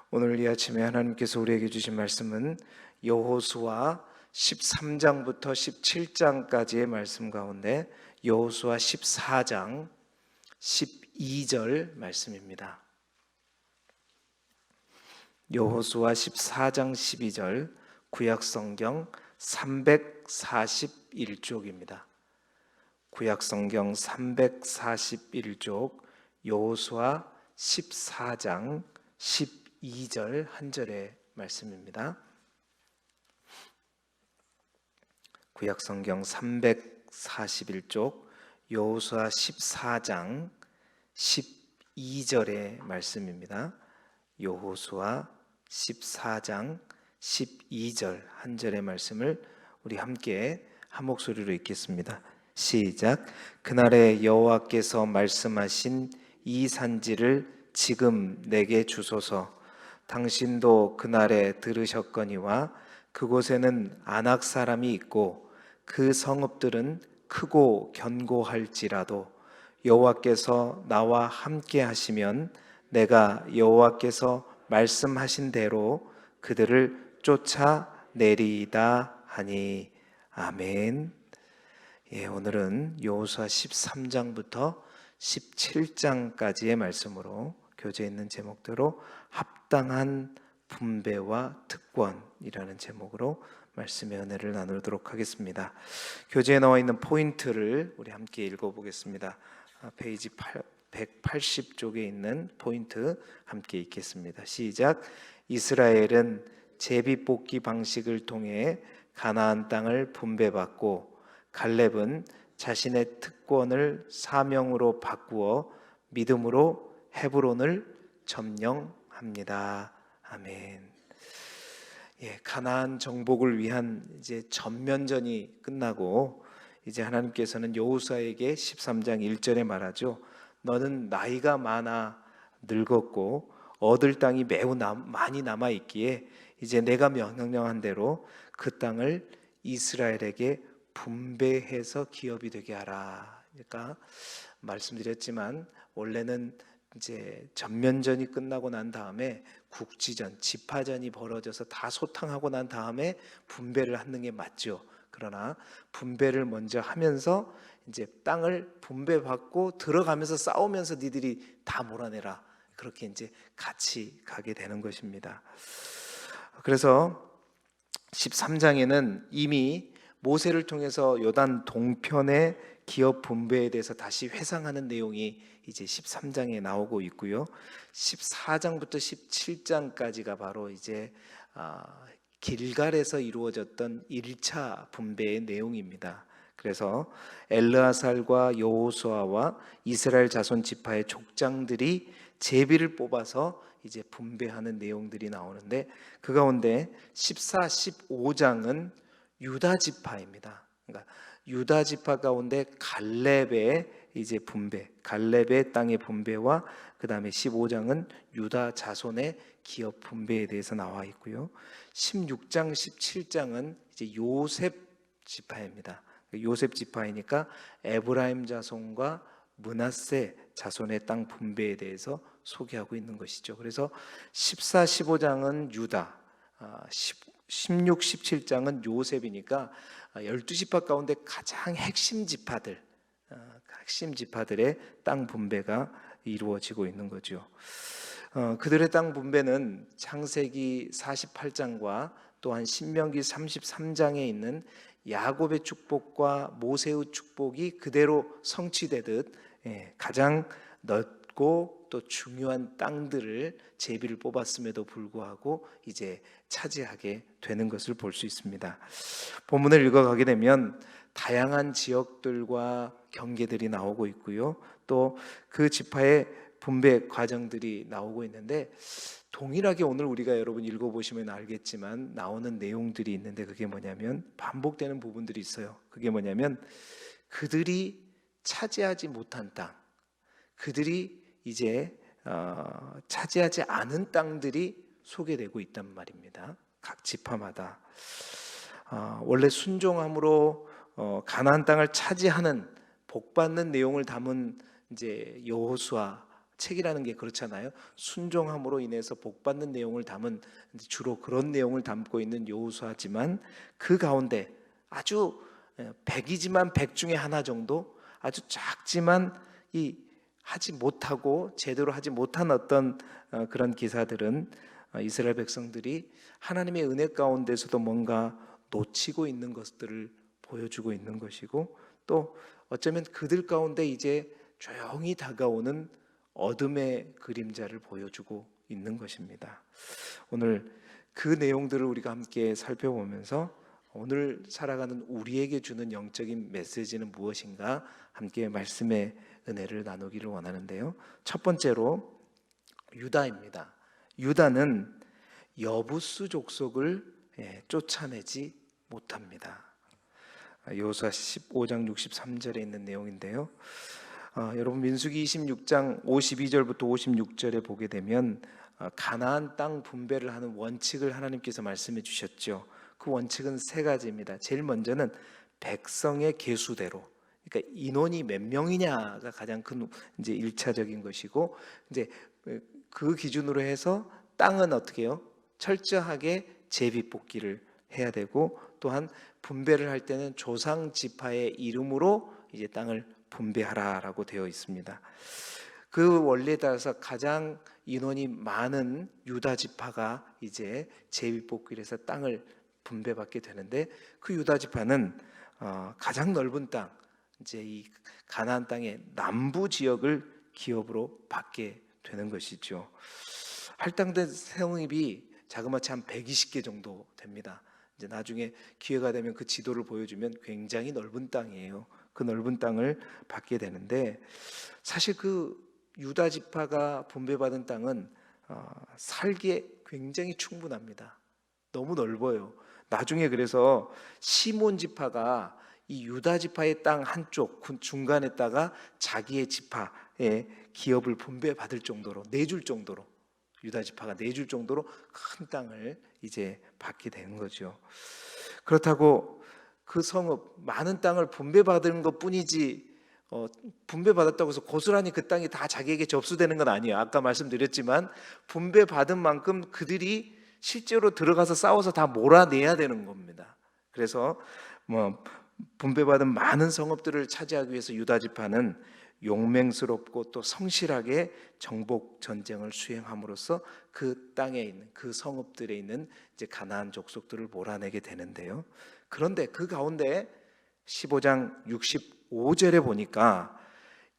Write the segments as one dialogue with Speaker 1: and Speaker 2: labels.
Speaker 1: 오늘 이 아침에 하나님께서 우리에게 주신 말씀은 여호수아 13장부터 17장까지의 말씀 가운데 여호수아 14장 12절 말씀입니다. 여호수아 14장 12절 구약성경 341쪽입니다. 구약성경 341쪽 여호수아 14장 12절 한 절의 말씀입니다. 구약성경 341쪽 여호수아 14장 12절의 말씀입니다. 여호수아 14장 12절 한 절의 말씀을 우리 함께 한 목소리로 읽겠습니다. 시작. 그날에 여호와께서 말씀하신 이 산지를 지금 내게 주소서. 당신도 그날에 들으셨거니와 그곳에는 아낙 사람이 있고 그 성읍들은 크고 견고할지라도 여호와께서 나와 함께 하시면 내가 여호와께서 말씀하신 대로 그들을 쫓아내리이다 하니. 아멘. 오늘은 여호수아 13장부터 17장까지의 말씀으로 교재에 있는 제목대로 합당한 분배와 특권이라는 제목으로 말씀의 은혜를 나누도록 하겠습니다. 교재에 나와 있는 포인트를 우리 함께 읽어보겠습니다. 페이지 180쪽에 있는 포인트 함께 읽겠습니다. 시작. 이스라엘은 제비뽑기 방식을 통해 가나안 땅을 분배받고 갈렙은 자신의 특권을 사명으로 바꾸어 믿음으로 헤브론을 점령합니다. 아멘. 가나안 정복을 위한 이제 전면전이 끝나고 이제 하나님께서는 여호수아에게 13장 1절에 말하죠. 너는 나이가 많아 늙었고 얻을 땅이 매우 많이 남아 있기에 이제 내가 명령한 대로 그 땅을 이스라엘에게 분배해서 기업이 되게 하라. 그러니까 말씀드렸지만 원래는 이제 전면전이 끝나고 난 다음에 국지전, 지파전이 벌어져서 다 소탕하고 난 다음에 분배를 하는 게 맞죠. 그러나 분배를 먼저 하면서 이제 땅을 분배받고 들어가면서 싸우면서 니들이 다 몰아내라. 그렇게 이제 같이 가게 되는 것입니다. 그래서 13장에는 이미 모세를 통해서 요단 동편의 기업 분배에 대해서 다시 회상하는 내용이 이제 13장에 나오고 있고요. 14장부터 17장까지가 바로 이제 길갈에서 이루어졌던 1차 분배의 내용입니다. 그래서 엘르아살과 여호수아와 이스라엘 자손 지파의 족장들이 제비를 뽑아서 이제 분배하는 내용들이 나오는데 그 가운데 14, 15장은 유다 지파입니다. 그러니까 유다 지파 가운데 갈렙의 이제 분배, 갈렙의 땅의 분배와 그 다음에 15장은 유다 자손의 기업 분배에 대해서 나와 있고요. 16장, 17장은 이제 요셉 지파입니다. 요셉 지파이니까 에브라임 자손과 므낫세 자손의 땅 분배에 대해서 소개하고 있는 것이죠. 그래서 14, 15장은 유다, 16, 17장은 요셉이니까 12지파 가운데 가장 핵심 지파들의 땅 분배가 이루어지고 있는 거죠. 그들의 땅 분배는 창세기 48장과 또한 신명기 33장에 있는 야곱의 축복과 모세의 축복이 그대로 성취되듯 가장 넓고 또 중요한 땅들을 제비를 뽑았음에도 불구하고 이제 차지하게 되는 것을 볼 수 있습니다. 본문을 읽어가게 되면 다양한 지역들과 경계들이 나오고 있고요. 또 그 지파의 분배 과정들이 나오고 있는데 동일하게 오늘 우리가 여러분 읽어보시면 알겠지만 나오는 내용들이 있는데 그게 뭐냐면 반복되는 부분들이 있어요. 그게 뭐냐면 그들이 차지하지 못한 땅, 그들이 이제 차지하지 않은 땅들이 소개되고 있단 말입니다. 각 지파마다 원래 순종함으로 가나안 땅을 차지하는 복받는 내용을 담은 이제 여호수아 책이라는 게 그렇잖아요. 순종함으로 인해서 복받는 내용을 담은, 주로 그런 내용을 담고 있는 여호수아지만 그 가운데 아주 백이지만 백 중에 하나 정도, 아주 작지만 이 하지 못하고 제대로 하지 못한 어떤 그런 기사들은 이스라엘 백성들이 하나님의 은혜 가운데서도 뭔가 놓치고 있는 것들을 보여주고 있는 것이고, 또 어쩌면 그들 가운데 이제 조용히 다가오는 어둠의 그림자를 보여주고 있는 것입니다. 오늘 그 내용들을 우리가 함께 살펴보면서 오늘 살아가는 우리에게 주는 영적인 메시지는 무엇인가 함께 말씀의 은혜를 나누기를 원하는데요. 첫 번째로 유다입니다. 유다는 여부수 족속을 쫓아내지 못합니다. 여호수아 15장 63절에 있는 내용인데요. 여러분 민수기 26장 52절부터 56절에 보게 되면 가나안 땅 분배를 하는 원칙을 하나님께서 말씀해 주셨죠. 그 원칙은 세 가지입니다. 제일 먼저는 백성의 계수대로, 그러니까 인원이 몇 명이냐가 가장 큰 이제 1차적인 것이고, 이제 그 기준으로 해서 땅은 어떻게 해요? 철저하게 제비뽑기를 해야 되고, 또한 분배를 할 때는 조상 지파의 이름으로 이제 땅을 분배하라라고 되어 있습니다. 그 원리에 따라서 가장 인원이 많은 유다 지파가 이제 제비뽑기를 해서 땅을 분배받게 되는데, 그 유다 지파는 가장 넓은 땅, 이제 이 가나안 땅의 남부 지역을 기업으로 받게 되는 것이죠. 할당된 성읍이 자그마치 한 120개 정도 됩니다. 이제 나중에 기회가 되면 그 지도를 보여주면 굉장히 넓은 땅이에요. 그 넓은 땅을 받게 되는데, 사실 그 유다 지파가 분배받은 땅은 살기에 굉장히 충분합니다. 너무 넓어요. 나중에 그래서 시몬 지파가 이 유다 지파의 땅 한쪽 중간에다가 자기의 지파의 기업을 분배받을 정도로, 내줄 정도로, 유다 지파가 내줄 정도로 큰 땅을 이제 받게 되는 거죠. 그렇다고 그 성읍 많은 땅을 분배받은 것뿐이지 분배받았다고 해서 고스란히 그 땅이 다 자기에게 접수되는 건 아니에요. 아까 말씀드렸지만 분배받은 만큼 그들이 실제로 들어가서 싸워서 다 몰아내야 되는 겁니다. 그래서 분배받은 많은 성읍들을 차지하기 위해서 유다 지파는 용맹스럽고 또 성실하게 정복 전쟁을 수행함으로써 그 땅에 있는 그 성읍들에 있는 이제 가나안 족속들을 몰아내게 되는데요. 그런데 그 가운데 15장 65절에 보니까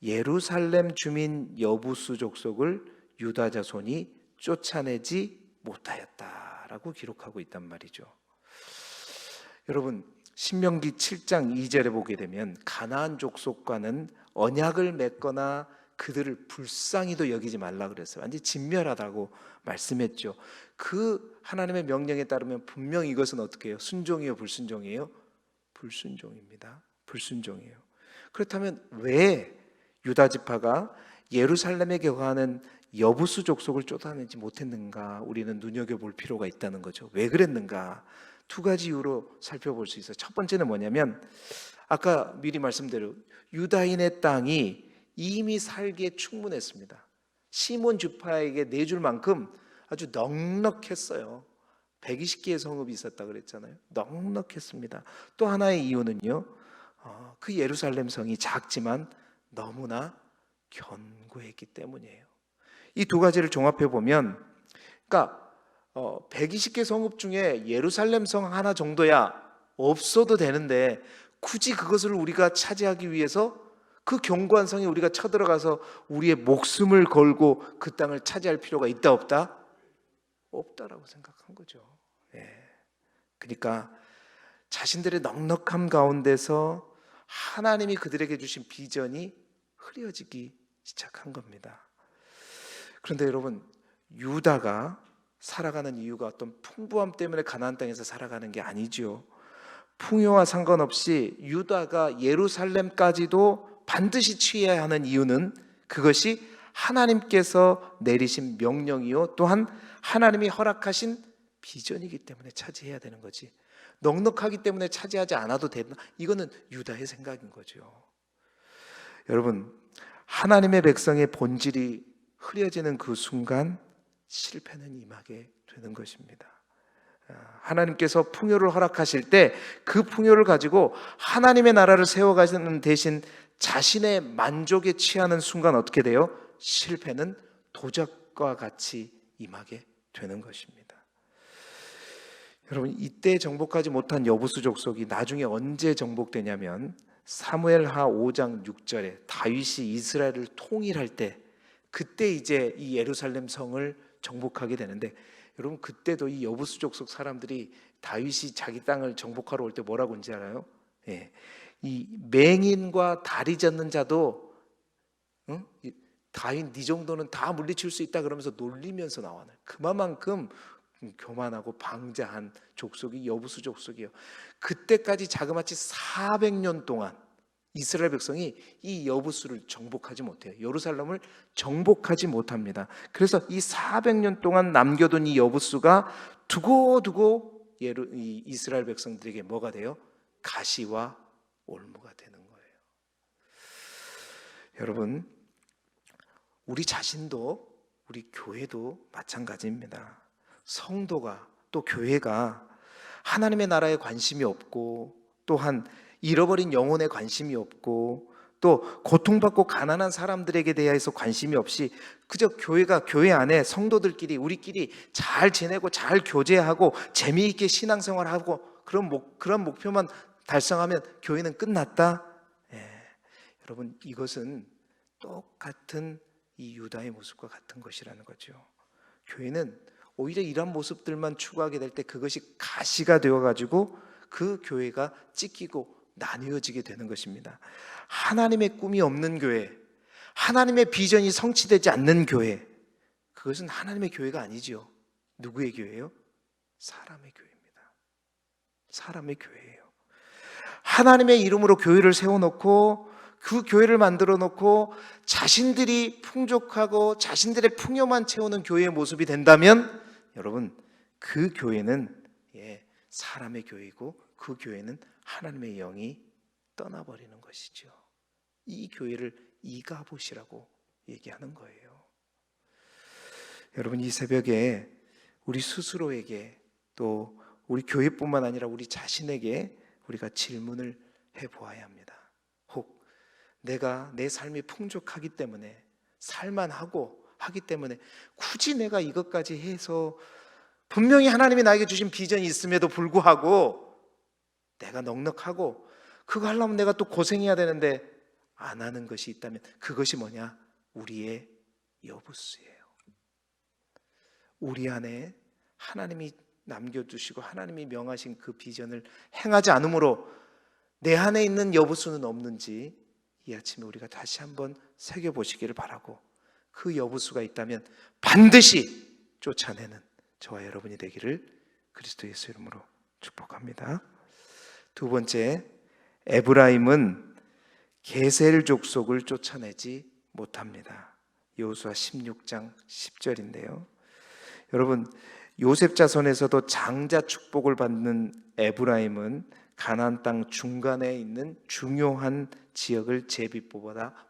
Speaker 1: 예루살렘 주민 여부수 족속을 유다 자손이 쫓아내지 못하였다라고 기록하고 있단 말이죠. 여러분 신명기 7장 2절에 보게 되면 가나안 족속과는 언약을 맺거나 그들을 불쌍히도 여기지 말라 그랬어요. 완전히 진멸하다고 말씀했죠. 그 하나님의 명령에 따르면 분명히 이것은 어떻게 해요? 순종이요 불순종이에요? 불순종입니다. 불순종이에요. 그렇다면 왜 유다 지파가 예루살렘에 거하는 여부수 족속을 쫓아내지 못했는가? 우리는 눈여겨볼 필요가 있다는 거죠. 왜 그랬는가? 두 가지 이유로 살펴볼 수 있어요. 첫 번째는 뭐냐면 아까 미리 말씀대로 유다인의 땅이 이미 살기에 충분했습니다. 시몬 지파에게 내줄 만큼 아주 넉넉했어요. 120개의 성읍이 있었다 그랬잖아요. 넉넉했습니다. 또 하나의 이유는요, 그 예루살렘 성이 작지만 너무나 견고했기 때문이에요. 이 두 가지를 종합해 보면, 그러니까 120개 성읍 중에 예루살렘 성 하나 정도야 없어도 되는데 굳이 그것을 우리가 차지하기 위해서 그 견고한 성에 우리가 쳐들어가서 우리의 목숨을 걸고 그 땅을 차지할 필요가 있다 없다? 없다라고 생각한 거죠. 그러니까 자신들의 넉넉함 가운데서 하나님이 그들에게 주신 비전이 흐려지기 시작한 겁니다. 그런데 여러분, 유다가 살아가는 이유가 어떤 풍부함 때문에 가나안 땅에서 살아가는 게 아니죠. 풍요와 상관없이 유다가 예루살렘까지도 반드시 취해야 하는 이유는 그것이 하나님께서 내리신 명령이요 또한 하나님이 허락하신 비전이기 때문에 차지해야 되는 거지, 넉넉하기 때문에 차지하지 않아도 된다, 이거는 유다의 생각인 거죠. 여러분, 하나님의 백성의 본질이 흐려지는 그 순간 실패는 임하게 되는 것입니다. 하나님께서 풍요를 허락하실 때 그 풍요를 가지고 하나님의 나라를 세워가는 대신 자신의 만족에 취하는 순간 어떻게 돼요? 실패는 도적과 같이 임하게 되는 것입니다. 여러분, 이때 정복하지 못한 여부수 족속이 나중에 언제 정복되냐면 사무엘하 5장 6절에 다윗이 이스라엘을 통일할 때, 그때 이제 이 예루살렘 성을 정복하게 되는데, 여러분 그때도 이 여부수 족속 사람들이 다윗이 자기 땅을 정복하러 올 때 뭐라고 하는지 알아요? 예. 이 맹인과 다리 젖는 자도 다윗 네 정도는 다 물리칠 수 있다 그러면서 놀리면서 나와요. 그만큼 교만하고 방자한 족속이 여부수 족속이에요. 그때까지 자그마치 400년 동안 이스라엘 백성이 이 여부수를 정복하지 못해요. 예루살렘을 정복하지 못합니다. 그래서 이 400년 동안 남겨둔 이 여부수가 두고두고 이 이스라엘 백성들에게 뭐가 돼요? 가시와 올무가 되는 거예요. 여러분, 우리 자신도, 우리 교회도 마찬가지입니다. 성도가, 또 교회가 하나님의 나라에 관심이 없고, 또한 잃어버린 영혼에 관심이 없고, 또 고통받고 가난한 사람들에게 대해서 관심이 없이 그저 교회가, 교회 안에 성도들끼리 우리끼리 잘 지내고 잘 교제하고 재미있게 신앙생활하고 그런 목표만 달성하면 교회는 끝났다? 여러분, 이것은 똑같은 이 유다의 모습과 같은 것이라는 거죠. 교회는 오히려 이런 모습들만 추구하게 될 때 그것이 가시가 되어가지고 그 교회가 찢기고 나뉘어지게 되는 것입니다. 하나님의 꿈이 없는 교회, 하나님의 비전이 성취되지 않는 교회, 그것은 하나님의 교회가 아니지요. 누구의 교회예요? 사람의 교회입니다. 사람의 교회예요. 하나님의 이름으로 교회를 세워놓고 그 교회를 만들어 놓고 자신들이 풍족하고 자신들의 풍요만 채우는 교회의 모습이 된다면, 여러분, 그 교회는 사람의 교회이고 그 교회는 하나님의 영이 떠나버리는 것이죠. 이 교회를 이가봇이라고 얘기하는 거예요. 여러분, 이 새벽에 우리 스스로에게, 또 우리 교회뿐만 아니라 우리 자신에게 우리가 질문을 해보아야 합니다. 혹 내가 내 삶이 풍족하기 때문에, 살만하고 하기 때문에 굳이 내가 이것까지 해서, 분명히 하나님이 나에게 주신 비전이 있음에도 불구하고 내가 넉넉하고 그거 하려면 내가 또 고생해야 되는데 안 하는 것이 있다면, 그것이 뭐냐? 우리의 여부수예요. 우리 안에 하나님이 남겨두시고 하나님이 명하신 그 비전을 행하지 않으므로 내 안에 있는 여부수는 없는지 이 아침에 우리가 다시 한번 새겨보시기를 바라고, 그 여부수가 있다면 반드시 쫓아내는 저와 여러분이 되기를 그리스도 예수 이름으로 축복합니다. 두 번째, 에브라임은 게셀 족속을 쫓아내지 못합니다. 여호수아 16장 10절인데요. 여러분, 요셉 자손에서도 장자 축복을 받는 에브라임은 가나안 땅 중간에 있는 중요한 지역을 제비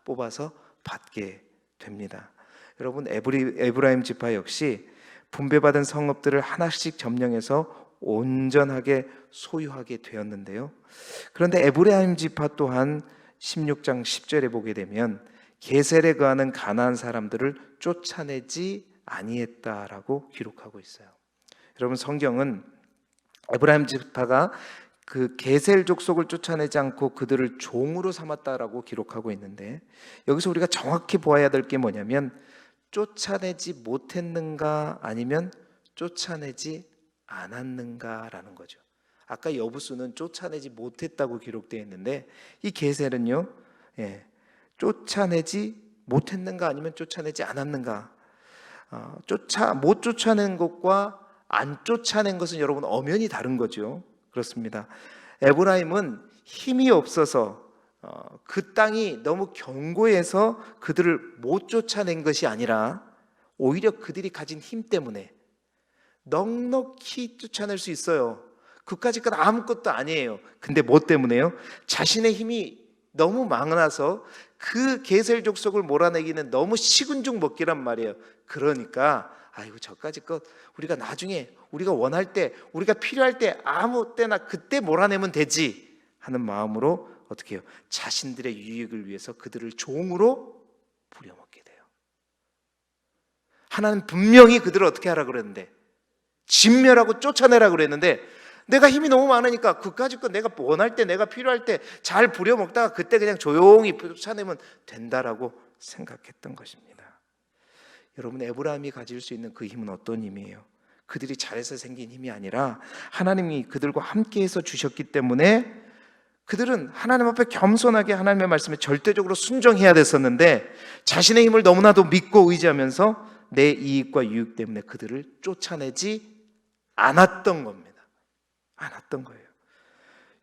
Speaker 1: 뽑아서 받게 됩니다. 여러분, 에브라임 지파 역시 분배받은 성읍들을 하나씩 점령해서 온전하게 소유하게 되었는데요. 그런데 에브라임 지파 또한 16장 10절에 보게 되면 게셀에 거하는 가나안 사람들을 쫓아내지 아니했다라고 기록하고 있어요. 여러분, 성경은 에브라임 지파가 그 게셀 족속을 쫓아내지 않고 그들을 종으로 삼았다라고 기록하고 있는데, 여기서 우리가 정확히 보아야 될 게 뭐냐면 쫓아내지 못했는가 아니면 쫓아내지 않았는가라는 거죠. 아까 여부수는 쫓아내지 못했다고 기록되어 있는데, 이 게셀은요, 쫓아내지 못했는가 아니면 쫓아내지 않았는가. 못 쫓아낸 것과 안 쫓아낸 것은 여러분 엄연히 다른 거죠. 그렇습니다. 에브라임은 힘이 없어서 그 땅이 너무 견고해서 그들을 못 쫓아낸 것이 아니라, 오히려 그들이 가진 힘 때문에 넉넉히 쫓아낼 수 있어요. 그까짓 건 아무것도 아니에요. 근데 뭐 때문에요? 자신의 힘이 너무 많아서 그 게셀 족속을 몰아내기는 너무 식은 죽 먹기란 말이에요. 그러니까 아이고 저까지 것 우리가 나중에 우리가 원할 때 우리가 필요할 때 아무 때나 그때 몰아내면 되지 하는 마음으로 어떻게 해요? 자신들의 유익을 위해서 그들을 종으로 부려먹게 돼요. 하나님 분명히 그들을 어떻게 하라 그랬는데 진멸하고 쫓아내라 그랬는데 내가 힘이 너무 많으니까 그까짓 거 내가 원할 때 내가 필요할 때 잘 부려먹다가 그때 그냥 조용히 쫓아내면 된다라고 생각했던 것입니다. 여러분, 에브라임이 가질 수 있는 그 힘은 어떤 힘이에요? 그들이 잘해서 생긴 힘이 아니라 하나님이 그들과 함께해서 주셨기 때문에 그들은 하나님 앞에 겸손하게 하나님의 말씀에 절대적으로 순종해야 됐었는데 자신의 힘을 너무나도 믿고 의지하면서 내 이익과 유익 때문에 그들을 쫓아내지 않았던 겁니다. 않았던 거예요.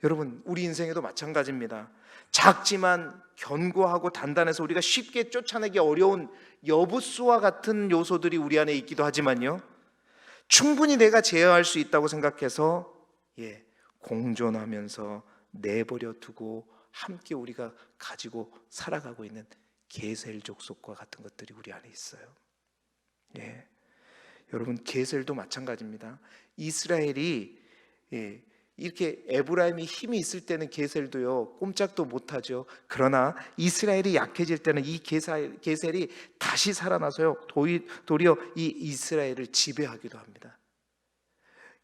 Speaker 1: 여러분, 우리 인생에도 마찬가지입니다. 작지만 견고하고 단단해서 우리가 쉽게 쫓아내기 어려운 여부수와 같은 요소들이 우리 안에 있기도 하지만요, 충분히 내가 제어할 수 있다고 생각해서 공존하면서 내버려 두고 함께 우리가 가지고 살아가고 있는 게셀 족속과 같은 것들이 우리 안에 있어요. 여러분, 게셀도 마찬가지입니다. 이스라엘이 이렇게 에브라임이 힘이 있을 때는 게셀도요 꼼짝도 못하죠. 그러나 이스라엘이 약해질 때는 이 게셀이 다시 살아나서요 도리어 이 이스라엘을 지배하기도 합니다.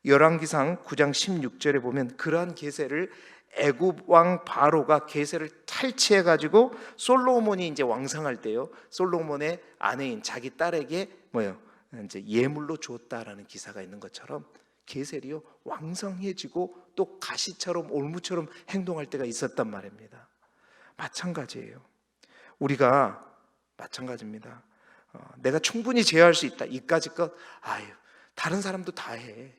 Speaker 1: 열왕기상 9장 16절에 보면 그러한 게셀을 애굽 왕 바로가 게셀을 탈취해 가지고 솔로몬이 이제 왕상할 때요 솔로몬의 아내인 자기 딸에게 이제 예물로 주었다라는 기사가 있는 것처럼 게셀이요 왕성해지고 또 가시처럼 올무처럼 행동할 때가 있었단 말입니다. 마찬가지예요. 우리가 마찬가지입니다. 내가 충분히 제어할 수 있다 이까짓 것 다른 사람도 다 해.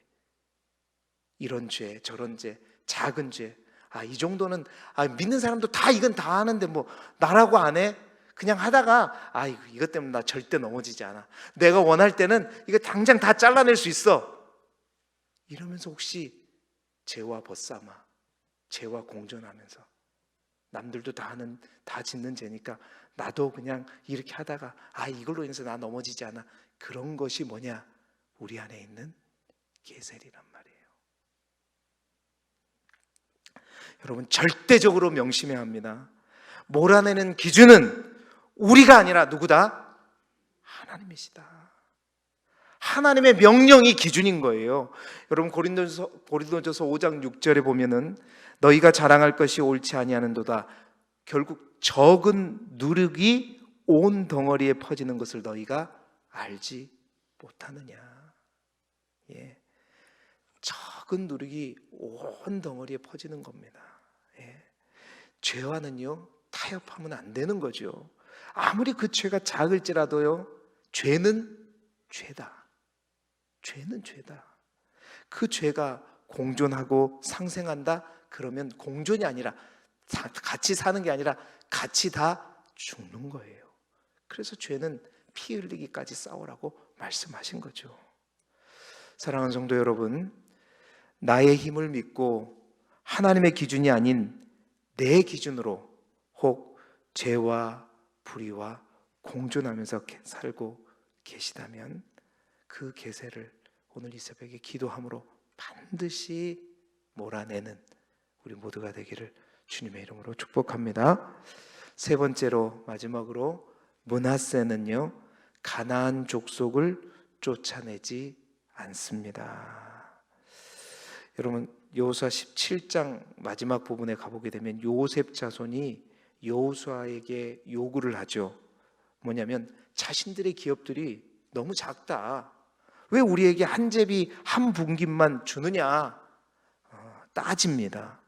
Speaker 1: 이런 죄 저런 죄 작은 죄 이 정도는 믿는 사람도 다 이건 다 하는데 뭐 나라고 안 해? 그냥 하다가 이것 때문에 나 절대 넘어지지 않아. 내가 원할 때는 이거 당장 다 잘라낼 수 있어. 이러면서 혹시 죄와 벗삼아 죄와 공존하면서 남들도 다 짓는 죄니까 나도 그냥 이렇게 하다가 이걸로 인해서 나 넘어지지 않아. 그런 것이 뭐냐? 우리 안에 있는 게셀이란 말이에요. 여러분, 절대적으로 명심해야 합니다. 몰아내는 기준은 우리가 아니라 누구다? 하나님이시다. 하나님의 명령이 기준인 거예요. 여러분, 고린도전서 5장 6절에 보면은 너희가 자랑할 것이 옳지 아니하는도다. 결국 적은 누룩이 온 덩어리에 퍼지는 것을 너희가 알지 못하느냐. 적은 누룩이 온 덩어리에 퍼지는 겁니다. 죄와는요 타협하면 안 되는 거죠. 아무리 그 죄가 작을지라도요 죄는 죄다. 죄는 죄다. 그 죄가 공존하고 상생한다? 그러면 공존이 아니라 같이 사는 게 아니라 같이 다 죽는 거예요. 그래서 죄는 피 흘리기까지 싸우라고 말씀하신 거죠. 사랑하는 성도 여러분, 나의 힘을 믿고 하나님의 기준이 아닌 내 기준으로 혹 죄와 불의와 공존하면서 살고 계시다면 그 계세를 오늘 이 새벽에 기도함으로 반드시 몰아내는 우리 모두가 되기를 주님의 이름으로 축복합니다. 세 번째로 마지막으로 므낫세는요 가나안 족속을 쫓아내지 않습니다. 여러분, 여호수아 17장 마지막 부분에 가보게 되면 요셉 자손이 여호수아에게 요구를 하죠. 뭐냐면 자신들의 기업들이 너무 작다. 왜 우리에게 한 제비 한 분깃만 주느냐 따집니다.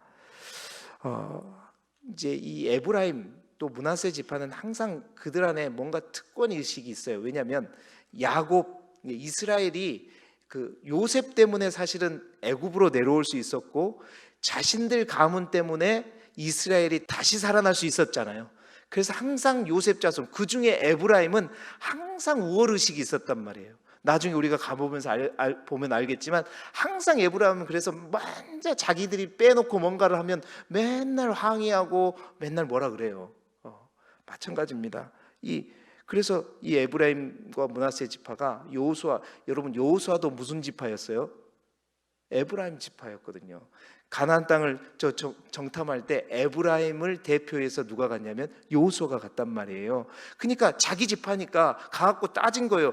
Speaker 1: 이제 이 에브라임 또 므낫세 지파는 항상 그들 안에 뭔가 특권 의식이 있어요. 왜냐하면 야곱 이스라엘이 그 요셉 때문에 사실은 애굽으로 내려올 수 있었고 자신들 가문 때문에 이스라엘이 다시 살아날 수 있었잖아요. 그래서 항상 요셉 자손 그 중에 에브라임은 항상 우월의식이 있었단 말이에요. 나중에 우리가 가보면서 보면 알겠지만 항상 에브라임은 그래서 먼저 자기들이 빼놓고 뭔가를 하면 맨날 항의하고 맨날 뭐라 그래요. 마찬가지입니다. 그래서 이 에브라임과 므낫세 지파가 여호수아, 여러분 여호수아도 무슨 지파였어요? 에브라임 지파였거든요. 가나안 땅을 정탐할 때 에브라임을 대표해서 누가 갔냐면 여호수아가 갔단 말이에요. 그러니까 자기 지파니까 가갖고 따진 거예요.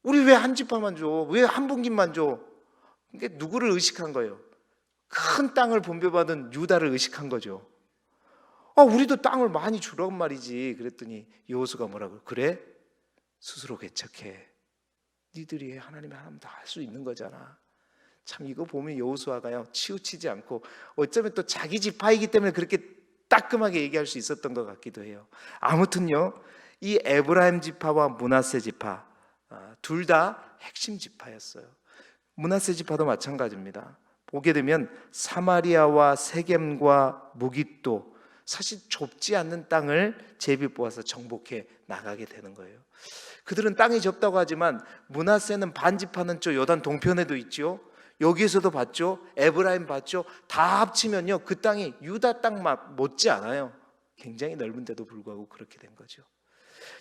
Speaker 1: 우리 왜 한 지파만 줘? 왜 한 분기만 줘? 그러니까 누구를 의식한 거예요? 큰 땅을 분배받은 유다를 의식한 거죠. 우리도 땅을 많이 주란 말이지. 그랬더니 여호수아가 뭐라고? 그래? 스스로 개척해. 니들이 하나님의 하나님 다 할 수 있는 거잖아. 참 이거 보면 여호수아가요 치우치지 않고 어쩌면 또 자기 지파이기 때문에 그렇게 따끔하게 얘기할 수 있었던 것 같기도 해요. 아무튼요, 이 에브라임 지파와 므낫세 지파 둘 다 핵심 지파였어요. 므낫세 지파도 마찬가지입니다. 보게 되면 사마리아와 세겜과 무깃도 사실 좁지 않는 땅을 제비 뽑아서 정복해 나가게 되는 거예요. 그들은 땅이 좁다고 하지만 므낫세는 반지파는 저 요단 동편에도 있죠. 여기에서도 봤죠. 에브라임 봤죠. 다 합치면요 그 땅이 유다 땅 못지 않아요. 굉장히 넓은데도 불구하고 그렇게 된 거죠.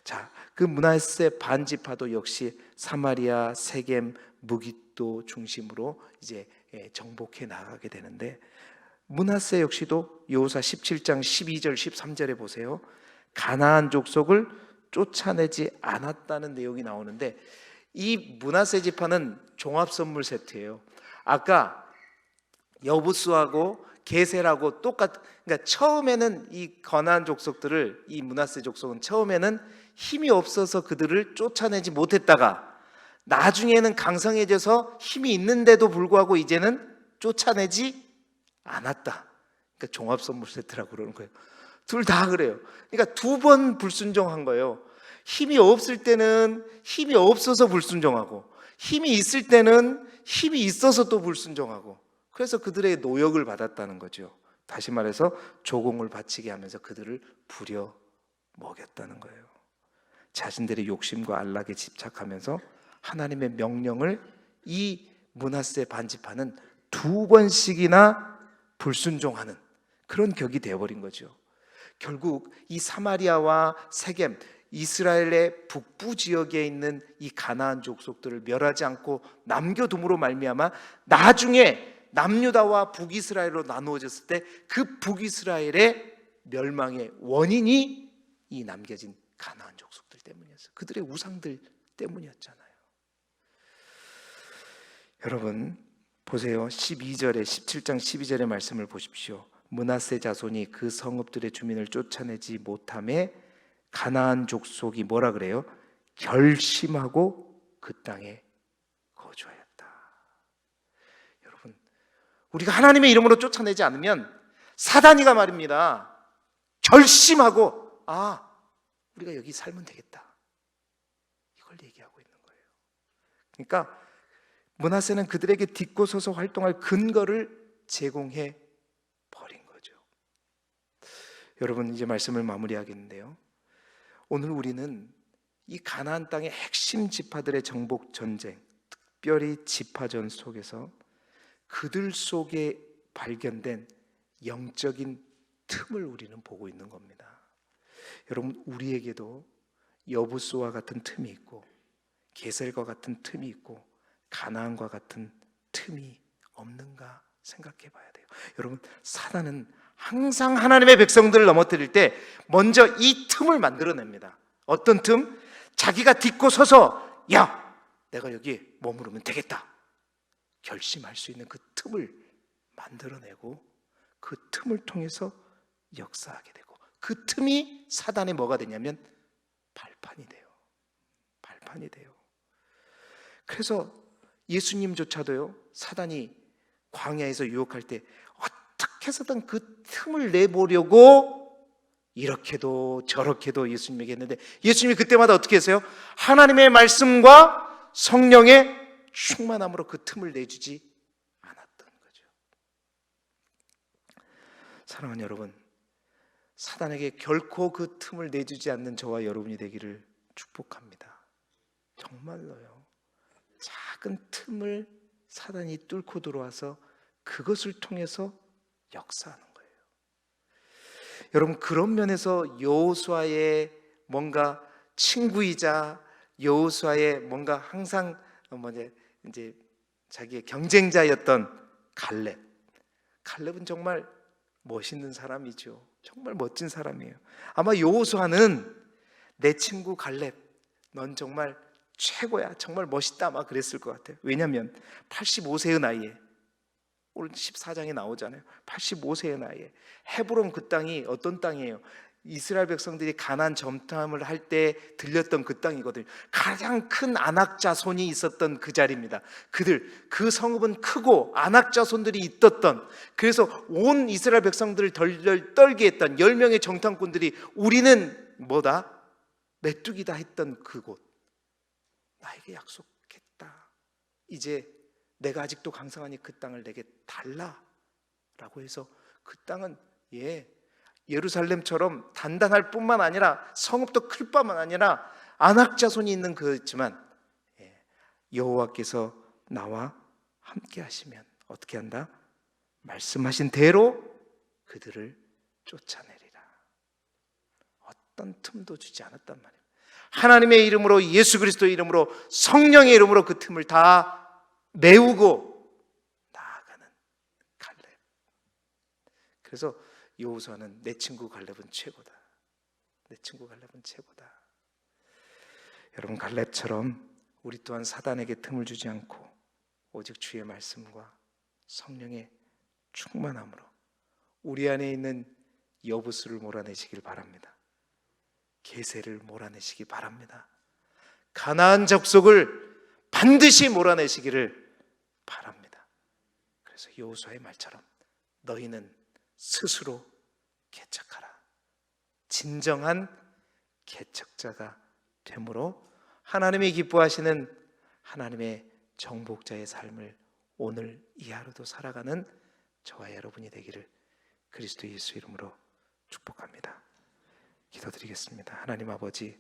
Speaker 1: 자, 그 므낫세 반지파도 역시 사마리아, 세겜, 무깃도 중심으로 이제 정복해 나가게 되는데, 므낫세 역시도 여호수아 17장 12절 13절에 보세요. 가나안 족속을 쫓아내지 않았다는 내용이 나오는데, 이 므낫세 지파는 종합 선물 세트예요. 아까 여부수하고 게셀하고 그러니까 처음에는 이 가나안 족속들을, 이 므낫세 족속은 처음에는 힘이 없어서 그들을 쫓아내지 못했다가 나중에는 강성해져서 힘이 있는데도 불구하고 이제는 쫓아내지 않았다. 그러니까 종합 선물 세트라고 그러는 거예요. 둘 다 그래요. 그러니까 두 번 불순종한 거예요. 힘이 없을 때는 힘이 없어서 불순종하고, 힘이 있을 때는 힘이 있어서 또 불순종하고, 그래서 그들의 노역을 받았다는 거죠. 다시 말해서 조공을 바치게 하면서 그들을 부려 먹였다는 거예요. 자신들의 욕심과 안락에 집착하면서 하나님의 명령을 이 므낫세 반지파는 두 번씩이나 불순종하는 그런 격이 되어버린 거죠. 결국 이 사마리아와 세겜, 이스라엘의 북부 지역에 있는 이 가나안 족속들을 멸하지 않고 남겨둠으로 말미암아 나중에 남유다와 북이스라엘로 나누어졌을 때 그 북이스라엘의 멸망의 원인이 이 남겨진 가나안 족속들 때문이었어요. 그들의 우상들 때문이었잖아요. 여러분 보세요. 12절에 17장 12절의 말씀을 보십시오. 므낫세 자손이 그 성읍들의 주민을 쫓아내지 못함에 가나안 족속이 뭐라 그래요? 결심하고 그 땅에 거주하였다. 여러분, 우리가 하나님의 이름으로 쫓아내지 않으면 사단이가 말입니다, 결심하고 우리가 여기 살면 되겠다, 이걸 얘기하고 있는 거예요. 그러니까 므낫세는 그들에게 딛고 서서 활동할 근거를 제공해 버린 거죠. 여러분, 이제 말씀을 마무리하겠는데요, 오늘 우리는 이 가나안 땅의 핵심 지파들의 정복 전쟁, 특별히 지파전 속에서 그들 속에 발견된 영적인 틈을 우리는 보고 있는 겁니다. 여러분, 우리에게도 여부수와 같은 틈이 있고 게셀과 같은 틈이 있고 가나안과 같은 틈이 없는가 생각해 봐야 돼요. 여러분, 사단은 항상 하나님의 백성들을 넘어뜨릴 때 먼저 이 틈을 만들어냅니다. 어떤 틈? 자기가 딛고 서서 내가 여기 머무르면 되겠다 결심할 수 있는 그 틈을 만들어내고 그 틈을 통해서 역사하게 되고, 그 틈이 사단의 뭐가 되냐면 발판이 돼요. 발판이 돼요. 그래서 예수님조차도요, 사단이 광야에서 유혹할 때 어떻게 해서든 그 틈을 내보려고 이렇게도 저렇게도 예수님에게 했는데, 예수님이 그때마다 어떻게 했어요? 하나님의 말씀과 성령의 충만함으로 그 틈을 내주지 않았던 거죠. 사랑하는 여러분, 사단에게 결코 그 틈을 내주지 않는 저와 여러분이 되기를 축복합니다. 정말로요. 작은 틈을 사단이 뚫고 들어와서 그것을 통해서 역사하는 거예요. 여러분, 그런 면에서 여호수아의 뭔가 친구이자 여호수아의 뭔가 항상 이제 자기의 경쟁자였던 칼렙은 정말 멋있는 사람이죠. 정말 멋진 사람이에요. 아마 여호수아는 내 친구 칼렙, 넌 정말 최고야, 정말 멋있다, 아마 그랬을 것 같아요. 왜냐하면 85세의 나이에, 오늘 14장에 나오잖아요. 85세의 나이에 헤브론, 그 땅이 어떤 땅이에요? 이스라엘 백성들이 가나안 점탐을 할 때 들렸던 그 땅이거든요. 가장 큰 아낙 자손이 있었던 그 자리입니다. 그 성읍은 크고 아낙 자손들이 있었던, 그래서 온 이스라엘 백성들을 덜덜 떨게 했던 10명의 정탐꾼들이 우리는 뭐다? 메뚜기다 했던 그곳, 나에게 약속했다. 이제 내가 아직도 강성하니 그 땅을 내게 달라 라고 해서 그 땅은 예루살렘처럼 단단할 뿐만 아니라 성읍도 클 뿐만 아니라 아낙 자손이 있는 그지만 여호와께서 나와 함께 하시면 어떻게 한다? 말씀하신 대로 그들을 쫓아내리라. 어떤 틈도 주지 않았단 말이에요. 하나님의 이름으로, 예수 그리스도의 이름으로, 성령의 이름으로 그 틈을 다 메우고 나아가는 갈렙. 그래서 여호수아는 내 친구 갈렙은 최고다. 내 친구 갈렙은 최고다. 여러분, 갈렙처럼 우리 또한 사단에게 틈을 주지 않고 오직 주의 말씀과 성령의 충만함으로 우리 안에 있는 여부수를 몰아내시길 바랍니다. 계세를 몰아내시기 바랍니다. 가나안 족속을 반드시 몰아내시기를 바랍니다. 그래서 여호수아의 말처럼 너희는 스스로 개척하라. 진정한 개척자가 되므로 하나님이 기뻐하시는 하나님의 정복자의 삶을 오늘 이 하루도 살아가는 저와 여러분이 되기를 그리스도 예수 이름으로 축복합니다. 기도드리겠습니다. 하나님 아버지,